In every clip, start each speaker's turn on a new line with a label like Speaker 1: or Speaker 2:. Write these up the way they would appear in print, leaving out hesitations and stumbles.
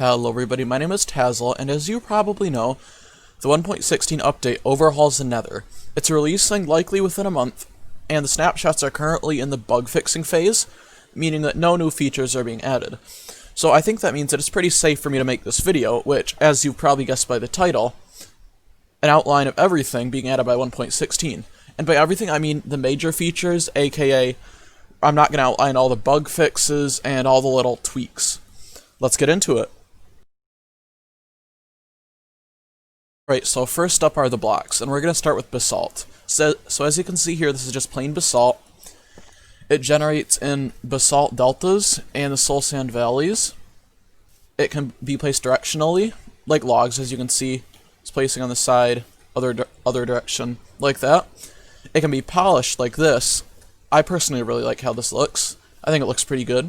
Speaker 1: Hello everybody, my name is Tazzle, and as you probably know, the 1.16 update overhauls the Nether. It's releasing likely within a month, and the snapshots are currently in the bug fixing phase, meaning that no new features are being added. So I think that means that it's pretty safe for me to make this video, which, as you've probably guessed by the title, an outline of everything being added by 1.16. And by everything I mean the major features, aka I'm not going to outline all the bug fixes and all the little tweaks. Let's get into it. Right, so first up are the blocks, and we're going to start with basalt. So as you can see here, this is just plain basalt. It generates in basalt deltas and the soul sand valleys. It can be placed directionally, like logs, as you can see. It's placing on the side, other direction, like that. It can be polished like this. I personally really like how this looks. I think it looks pretty good.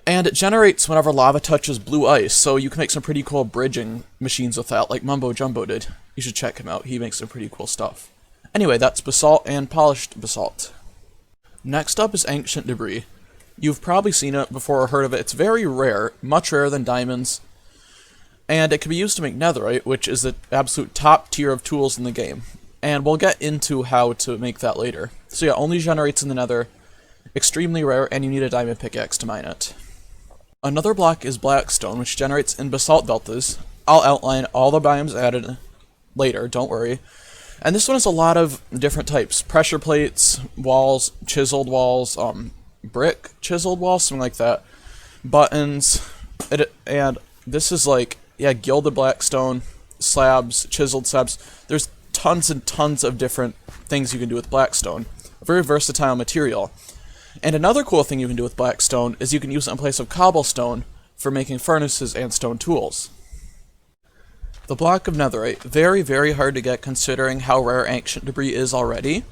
Speaker 1: And it generates whenever lava touches blue ice, so you can make some pretty cool bridging machines with that, like Mumbo Jumbo did. You should check him out, he makes some pretty cool stuff. Anyway, that's basalt and polished basalt. Next up is ancient debris. You've probably seen it before or heard of it. It's very rare, much rarer than diamonds, and it can be used to make netherite, which is the absolute top tier of tools in the game. And we'll get into how to make that later. So yeah, only generates in the nether, extremely rare, and you need a diamond pickaxe to mine it. Another block is blackstone, which generates in basalt deltas. I'll outline all the biomes added later, don't worry. And this one has a lot of different types. Pressure plates, walls, chiseled walls, brick chiseled walls, something like that. Buttons, and this is like, yeah, gilded blackstone, slabs, chiseled slabs. There's tons and tons of different things you can do with blackstone. A very versatile material. And another cool thing you can do with blackstone is you can use it in place of cobblestone for making furnaces and stone tools. The block of netherite, very, very hard to get considering how rare ancient debris is already.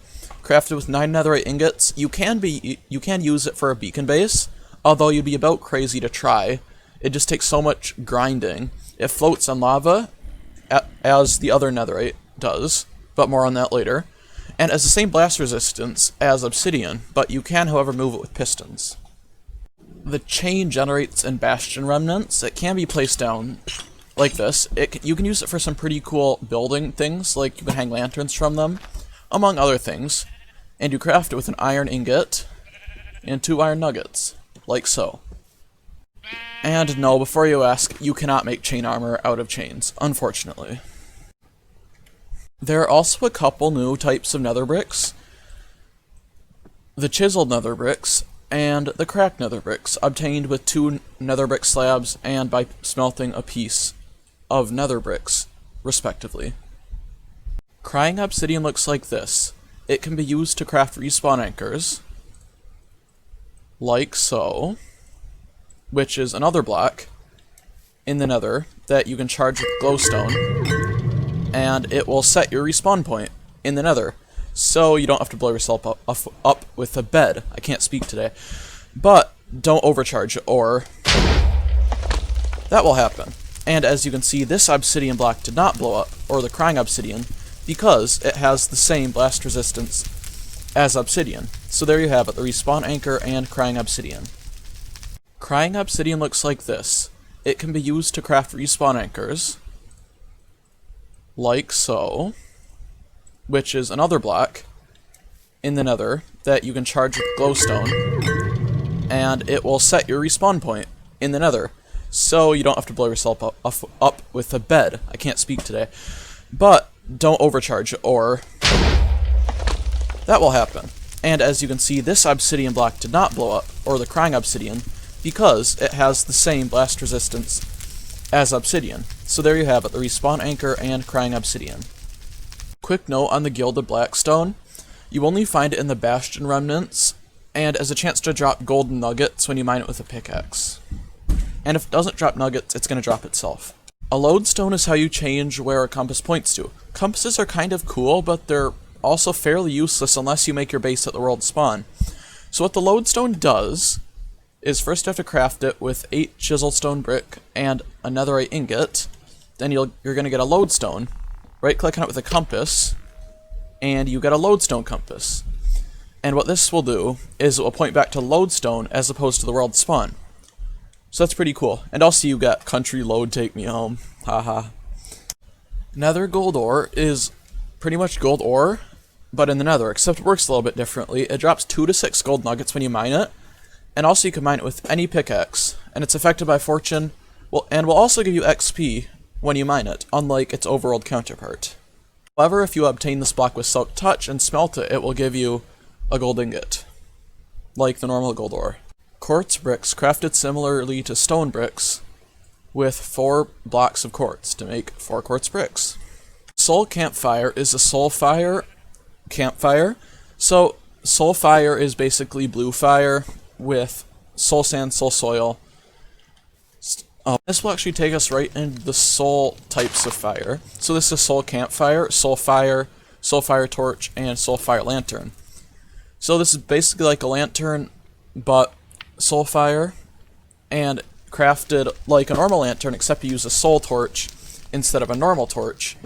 Speaker 1: Crafted with 9 netherite ingots, you can use it for a beacon base, although you'd be about crazy to try. It just takes so much grinding. It floats on lava, as the other netherite does, but more on that later. And has the same blast resistance as obsidian, but you can, however, move it with pistons. The chain generates in bastion remnants. It can be placed down like this. You can use it for some pretty cool building things, like you can hang lanterns from them, among other things. And you craft it with an iron ingot and 2 iron nuggets, like so. And no, before you ask, you cannot make chain armor out of chains, unfortunately. There are also a couple new types of nether bricks. The chiseled nether bricks and the cracked nether bricks, obtained with 2 nether brick slabs and by smelting a piece of nether bricks, respectively. Crying obsidian looks like this. It can be used to craft respawn anchors, like so, which is another block in the nether that you can charge with glowstone, and it will set your respawn point in the nether, so you don't have to blow yourself up with a bed. I can't speak today. But don't overcharge, or that will happen. And as you can see, this obsidian block did not blow up, or the crying obsidian, because it has the same blast resistance as obsidian. So there you have it, the respawn anchor and crying obsidian. Crying obsidian looks like this. It can be used to craft respawn anchors, like so, which is another block in the nether that you can charge with glowstone, and it will set your respawn point in the nether, so you don't have to blow yourself up with a bed. I can't speak today. But don't overcharge, or that will happen. And as you can see, this obsidian block did not blow up, or the crying obsidian, because it has the same blast resistance as obsidian. So there you have it, the respawn anchor and crying obsidian. Quick note on the gilded blackstone. You only find it in the bastion remnants, and as a chance to drop golden nuggets when you mine it with a pickaxe. And if it doesn't drop nuggets, it's going to drop itself. A lodestone is how you change where a compass points to. Compasses are kind of cool, but they're also fairly useless unless you make your base at the world spawn. So what the lodestone does is first you have to craft it with 8 chiseled stone brick and a netherite ingot. Then you're going to get a lodestone. Right-click on it with a compass, and you get a lodestone compass. And what this will do is it will point back to lodestone as opposed to the world spawn. So that's pretty cool. And also you got country Lode, take me home. Haha. Nether gold ore is pretty much gold ore, but in the nether, except it works a little bit differently. It drops 2 to 6 gold nuggets when you mine it, and also you can mine it with any pickaxe, and it's affected by fortune, and will also give you XP when you mine it, unlike its overworld counterpart. However, if you obtain this block with Silk Touch and smelt it, it will give you a gold ingot, like the normal gold ore. Quartz bricks crafted similarly to stone bricks, with 4 blocks of quartz to make 4 quartz bricks. Soul Campfire is a soul fire campfire. So soul fire is basically blue fire with soul sand, soul soil. This will actually take us right into the soul types of fire. So this is soul campfire, soul fire torch, and soul fire lantern. So this is basically like a lantern, but soul fire, and crafted like a normal lantern, except you use a soul torch instead of a normal torch.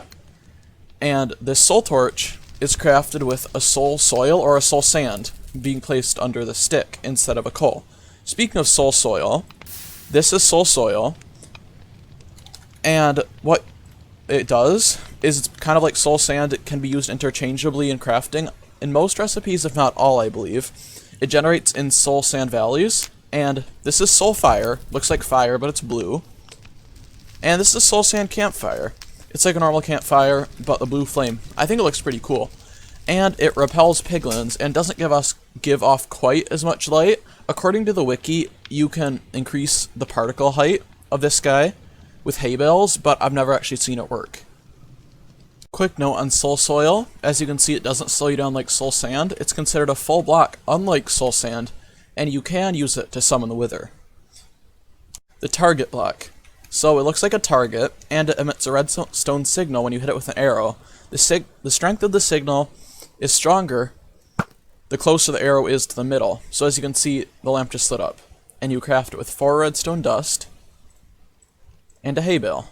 Speaker 1: And this soul torch is crafted with a soul soil or a soul sand being placed under the stick instead of a coal. Speaking of soul soil, this is soul soil, and what it does is it's kind of like soul sand. It can be used interchangeably in crafting. In most recipes, if not all, I believe, it generates in soul sand valleys. And this is soul fire, looks like fire, but it's blue. And this is soul sand campfire. It's like a normal campfire, but the blue flame. I think it looks pretty cool. And it repels piglins and doesn't give off quite as much light. According to the wiki, you can increase the particle height of this guy with hay bales, but I've never actually seen it work. Quick note on soul soil. As you can see, it doesn't slow you down like soul sand. It's considered a full block, unlike soul sand, and you can use it to summon the wither. The target block. So it looks like a target, and it emits a redstone signal when you hit it with an arrow. The strength of the signal is stronger the closer the arrow is to the middle. So as you can see, the lamp just lit up. And you craft it with 4 redstone dust and a hay bale.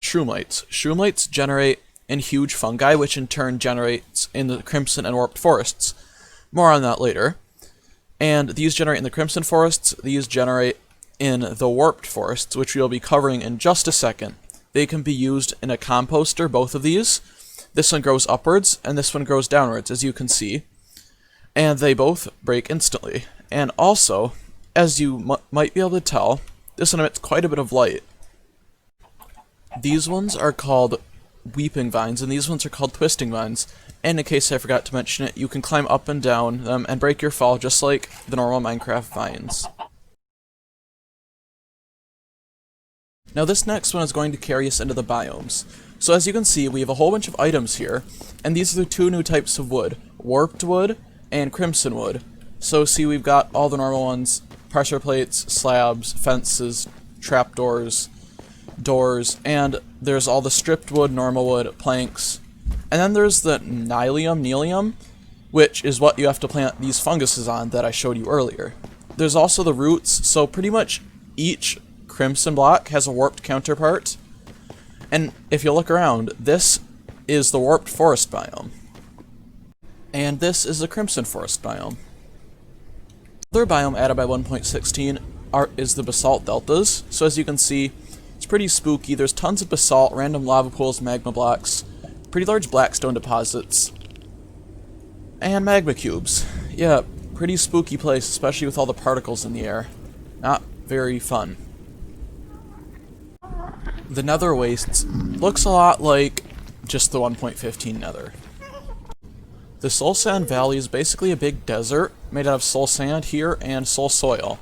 Speaker 1: Shroomlights. Shroomlights generate in huge fungi, which in turn generates in the crimson and warped forests. More on that later. And these generate in the crimson forests, these generate in the warped forests, which we'll be covering in just a second. They can be used in a composter, both of these. This one grows upwards, and this one grows downwards, as you can see. And they both break instantly. And also, as you might be able to tell, this one emits quite a bit of light. These ones are called weeping vines, and these ones are called twisting vines. And in case I forgot to mention it, you can climb up and down them and break your fall just like the normal Minecraft vines. Now this next one is going to carry us into the biomes. So as you can see, we have a whole bunch of items here, and these are the 2 new types of wood, warped wood and crimson wood. So see, we've got all the normal ones, pressure plates, slabs, fences, trapdoors, doors, and there's all the stripped wood, normal wood, planks. And then there's the nelium, which is what you have to plant these funguses on that I showed you earlier. There's also the roots, so pretty much each crimson block has a warped counterpart. And if you look around, this is the warped forest biome. And this is the crimson forest biome. Another biome added by 1.16 is the basalt deltas. So as you can see, it's pretty spooky. There's tons of basalt, random lava pools, magma blocks, pretty large blackstone deposits, and magma cubes. Yeah, pretty spooky place, especially with all the particles in the air. Not very fun. The nether wastes looks a lot like just the 1.15 nether. The soul sand valley is basically a big desert made out of soul sand here and soul soil.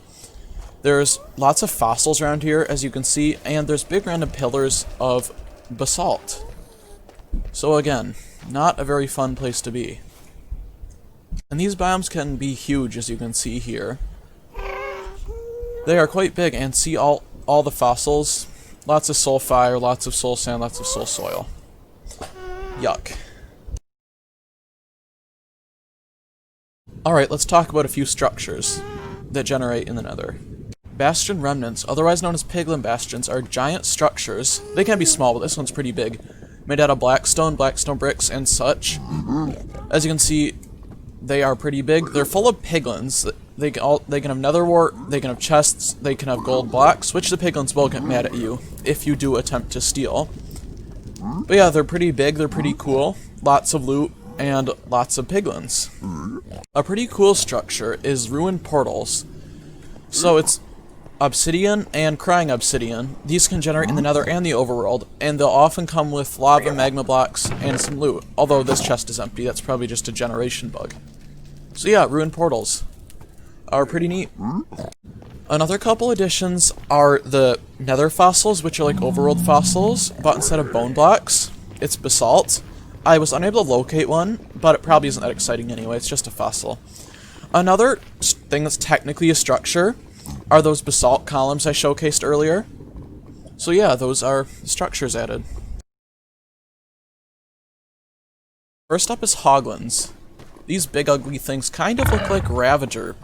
Speaker 1: There's lots of fossils around here, as you can see, and there's big random pillars of basalt. So again, not a very fun place to be. And these biomes can be huge, as you can see here. They are quite big, and see all the fossils. Lots of soul fire, lots of soul sand, lots of soul soil. Yuck. Alright, let's talk about a few structures that generate in the nether. Bastion remnants, otherwise known as piglin bastions, are giant structures. They can be small, but this one's pretty big. Made out of blackstone bricks, and such. As you can see, they are pretty big. They're full of piglins They can have nether wart, they can have chests, they can have gold blocks, which the piglins will get mad at you if you do attempt to steal. But yeah, they're pretty big, they're pretty cool, lots of loot, and lots of piglins. A pretty cool structure is ruined portals. So it's obsidian and crying obsidian. These can generate in the nether and the overworld, and they'll often come with lava, magma blocks, and some loot. Although this chest is empty, that's probably just a generation bug. So yeah, ruined portals are pretty neat. Another couple additions are the nether fossils, which are like overworld fossils, but instead of bone blocks, it's basalt. I was unable to locate one, but it probably isn't that exciting anyway, it's just a fossil. Another thing that's technically a structure are those basalt columns I showcased earlier. So yeah, those are structures added. First up is hoglins. These big ugly things kind of look like ravagers,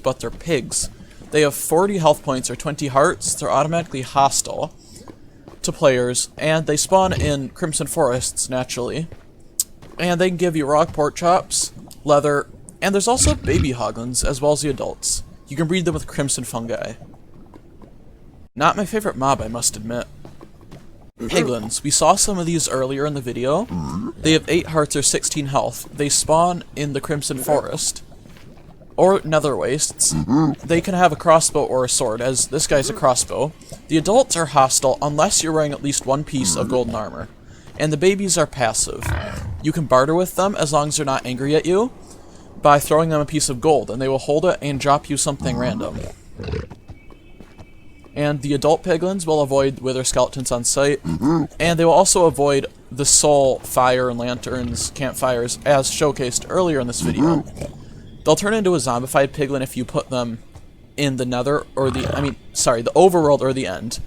Speaker 1: but they're pigs. They have 40 health points or 20 hearts, they're automatically hostile to players, and they spawn in crimson forests naturally. And they can give you raw pork chops, leather, and there's also baby hoglins as well as the adults. You can breed them with crimson fungi. Not my favorite mob, I must admit. Piglins. We saw some of these earlier in the video. They have 8 hearts or 16 health. They spawn in the crimson forest or nether wastes. They can have a crossbow or a sword, as this guy's a crossbow. The adults are hostile unless you're wearing at least one piece of golden armor. And the babies are passive. You can barter with them as long as they're not angry at you by throwing them a piece of gold, and they will hold it and drop you something random. And the adult piglins will avoid wither skeletons on sight, and they will also avoid the soul, fire, and lanterns, campfires, as showcased earlier in this video. They'll turn into a zombified piglin if you put them in the nether, or the overworld or the end,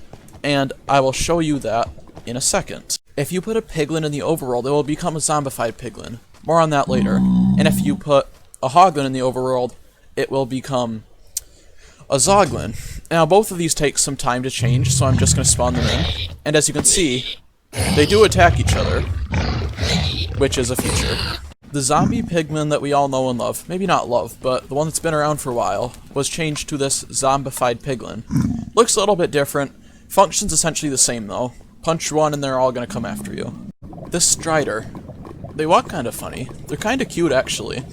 Speaker 1: and I will show you that in a second. If you put a piglin in the overworld, it will become a zombified piglin. More on that later. And if you put a hoglin in the overworld, it will become a zoglin. Now, both of these take some time to change, so I'm just going to spawn them in. And as you can see, they do attack each other, which is a feature. The zombie pigman that we all know and love, maybe not love, but the one that's been around for a while, was changed to this zombified piglin. Looks a little bit different. Function's essentially the same, though. Punch one and they're all going to come after you. This strider. They walk kind of funny. They're kind of cute, actually.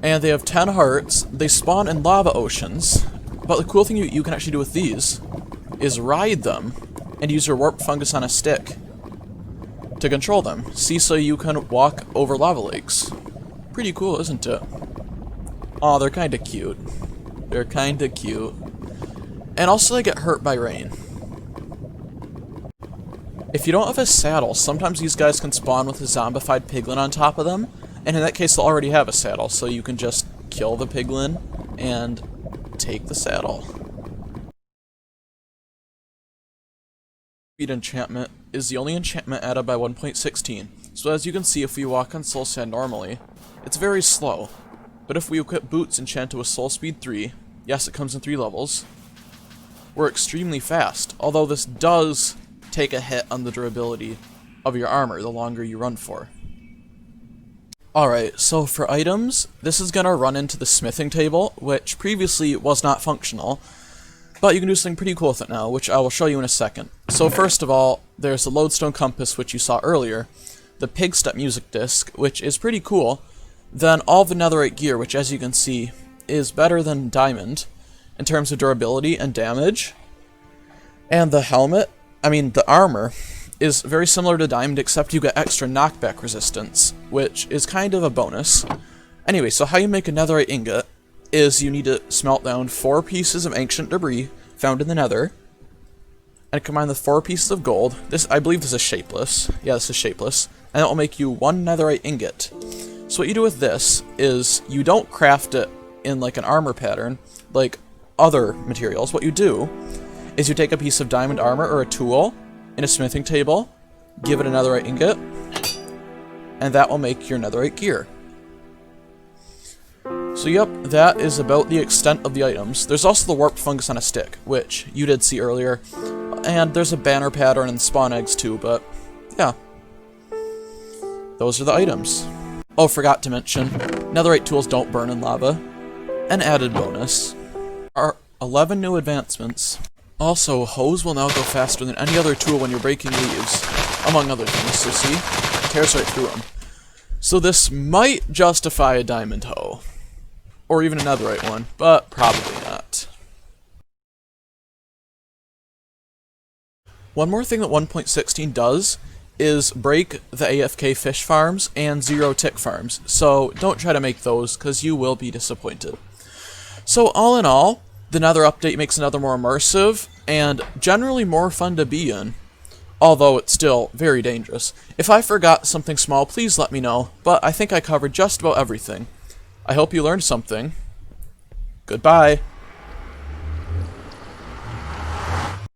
Speaker 1: And they have 10 hearts. They spawn in lava oceans. But the cool thing you can actually do with these is ride them and use your warp fungus on a stick to control them. See, so you can walk over lava lakes. Pretty cool, isn't it? Aw, they're kind of cute. They're kind of cute. And also they get hurt by rain. If you don't have a saddle, sometimes these guys can spawn with a zombified piglin on top of them, and in that case they'll already have a saddle, so you can just kill the piglin and take the saddle. Speed enchantment is the only enchantment added by 1.16, so as you can see, if we walk on soul sand normally, it's very slow, but if we equip boots enchant to a soul speed 3, yes, it comes in 3 levels, we're extremely fast, although this does take a hit on the durability of your armor the longer you run for. Alright, so for items, this is gonna run into the smithing table, which previously was not functional, but you can do something pretty cool with it now, which I will show you in a second. So first of all, there's the lodestone compass, which you saw earlier, the pig step music disc, which is pretty cool, then all the netherite gear, which as you can see, is better than diamond in terms of durability and damage, and the helmet, the armor, is very similar to diamond, except you get extra knockback resistance, which is kind of a bonus. Anyway, so how you make a netherite ingot is you need to smelt down 4 pieces of ancient debris found in the nether, and combine the 4 pieces of gold. I believe this is shapeless. Yeah, this is shapeless. And that will make you 1 netherite ingot. So what you do with this is you don't craft it in like an armor pattern, like other materials. What you do is you take a piece of diamond armor or a tool in a smithing table, give it a netherite ingot, and that will make your netherite gear. So yep, that is about the extent of the items. There's also the warped fungus on a stick, which you did see earlier, and there's a banner pattern and spawn eggs too, but yeah. Those are the items. Oh, forgot to mention, netherite tools don't burn in lava. an added bonus are 11 new advancements. Also, hoes will now go faster than any other tool when you're breaking leaves, among other things, so see? It tears right through them. So this might justify a diamond hoe. Or even a netherite one, but probably not. One more thing that 1.16 does is break the AFK fish farms and 0 tick farms, so don't try to make those, because you will be disappointed. So all in all, the Nether update makes Nether more immersive, and generally more fun to be in, although it's still very dangerous. If I forgot something small, please let me know, but I think I covered just about everything. I hope you learned something. Goodbye.